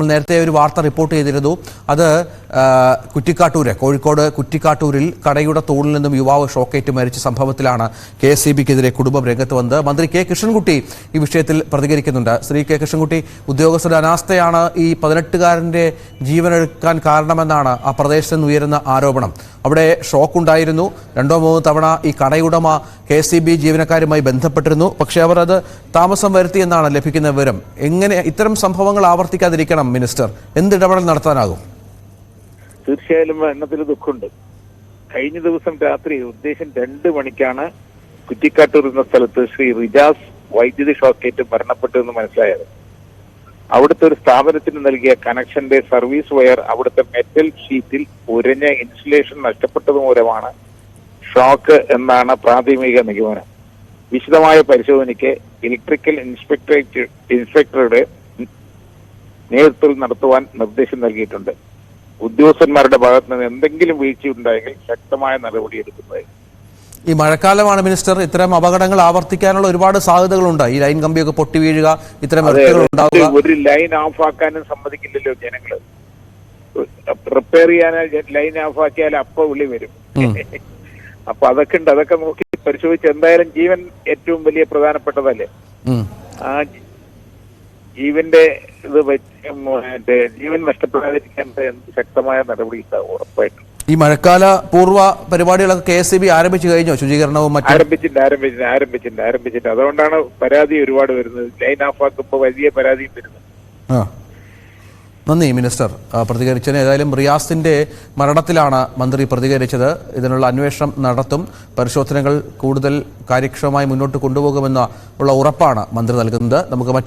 നേരത്തെ ഒരു വാർത്ത റിപ്പോർട്ട് ചെയ്തിരുന്നു. അത് കുറ്റിക്കാട്ടൂര്, കോഴിക്കോട് കുറ്റിക്കാട്ടൂരിൽ കടയുടെ തൂണിൽ നിന്നും യുവാവ് ഷോക്കേറ്റ് മരിച്ച സംഭവത്തിലാണ് KSEBക്കെതിരെ കുടുംബം രംഗത്ത് വന്നത്. മന്ത്രി കെ കൃഷ്ണൻകുട്ടി ഈ വിഷയത്തിൽ പ്രതികരിക്കുന്നുണ്ട്. ശ്രീ കെ കൃഷ്ണൻകുട്ടി, ഉദ്യോഗസ്ഥരുടെ അനാസ്ഥയാണ് ഈ 18-കാരന്റെ ജീവനെടുക്കാൻ കാരണമെന്നാണ് ആ പ്രദേശത്ത് നിന്ന് ഉയരുന്ന ആരോപണം. അവിടെ ഷോക്കുണ്ടായിരുന്നു. 2-3 തവണ ഈ കടയുടമ KSEB ജീവനക്കാരുമായി ബന്ധപ്പെട്ടിരുന്നു. പക്ഷേ അവർ അത് താമസം വരുത്തിയെന്നാണ് ലഭിക്കുന്ന വിവരം. എങ്ങനെ ഇത്തരം സംഭവങ്ങൾ ആവർത്തിക്കാതിരിക്കണം മിനിസ്റ്റർ? എന്തിടപെടൽ നടത്താനാകും? തീർച്ചയായും എണ്ണത്തിൽ ദുഃഖമുണ്ട്. കഴിഞ്ഞ ദിവസം രാത്രി ഉദ്ദേശം 2 മണിക്കാണ് കുറ്റിക്കാട്ടൂർ എന്ന സ്ഥലത്ത് ശ്രീ റിജാസ് വൈദ്യുതി ഷോക്കേറ്റ് മരണപ്പെട്ടു എന്ന് മനസ്സിലായത്. അവിടുത്തെ ഒരു സ്ഥാപനത്തിന് നൽകിയ കണക്ഷന്റെ സർവീസ് വയർ അവിടുത്തെ മെറ്റൽ ഷീറ്റിൽ ഉരഞ്ഞ ഇൻസുലേഷൻ നഷ്ടപ്പെട്ടത് മൂലമാണ് ഷോക്ക് എന്നാണ് പ്രാഥമിക നിഗമനം. വിശദമായ പരിശോധനയ്ക്ക് ഇലക്ട്രിക്കൽ ഇൻസ്പെക്ടറുടെ നേതൃത്വത്തിൽ നടത്തുവാൻ നിർദ്ദേശം നൽകിയിട്ടുണ്ട്. ഉദ്യോഗസ്ഥന്മാരുടെ ഭാഗത്ത് നിന്ന് എന്തെങ്കിലും വീഴ്ചയുണ്ടായെങ്കിൽ ശക്തമായ നടപടിയെടുക്കുന്നത്. ഈ മഴക്കാലമാണ് മിനിസ്റ്റർ, ഇത്തരം അപകടങ്ങൾ ആവർത്തിക്കാനുള്ള ഒരുപാട് സാധ്യതകളുണ്ട്. ഈ ലൈൻ കമ്പിയൊക്കെ പൊട്ടി വീഴുക, ഇത്തരം ഒരു ലൈൻ ഓഫ് ആക്കാനും സമ്മതിക്കില്ലല്ലോ ജനങ്ങള്. റിപ്പയർ ചെയ്യാൻ ലൈൻ ഓഫ് ആക്കിയാൽ അപ്പൊ വിളി വരും. അപ്പൊ അതൊക്കെ ഉണ്ട്. അതൊക്കെ നോക്കി പരിശോധിച്ച് എന്തായാലും ജീവൻ ഏറ്റവും വലിയ പ്രധാനപ്പെട്ടതല്ലേ. ആ ജീവന്റെ ജീവൻ നഷ്ടപ്പെടാതിരിക്കാൻ ശക്തമായ നടപടി ഉണ്ടാവും ഉറപ്പായിട്ടും. ഈ മഴക്കാല പൂർവ്വ പരിപാടികളൊക്കെ KSEB ആരംഭിച്ചു കഴിഞ്ഞോ? ശുചീകരണവും മറ്റും ആരംഭിച്ചിട്ടുണ്ട്. അതുകൊണ്ടാണ് പരാതി ഒരുപാട് വരുന്നത്. ലൈൻ ഓഫ് ആക്കുമ്പോൾ വലിയ പരാതിയും വരുന്നത്. നന്ദി മിനിസ്റ്റർ പ്രതികരിച്ചതിന്. ഏതായാലും റിയാസിന്റെ മരണത്തിലാണ് മന്ത്രി പ്രതികരിച്ചത്. ഇതിനുള്ള അന്വേഷണം നടത്തും. പരിശോധനകൾ കൂടുതൽ കാര്യക്ഷമമായി മുന്നോട്ട് കൊണ്ടുപോകുമെന്നുള്ള ഉറപ്പാണ് മന്ത്രി നൽകുന്നത്. നമുക്ക് മറ്റു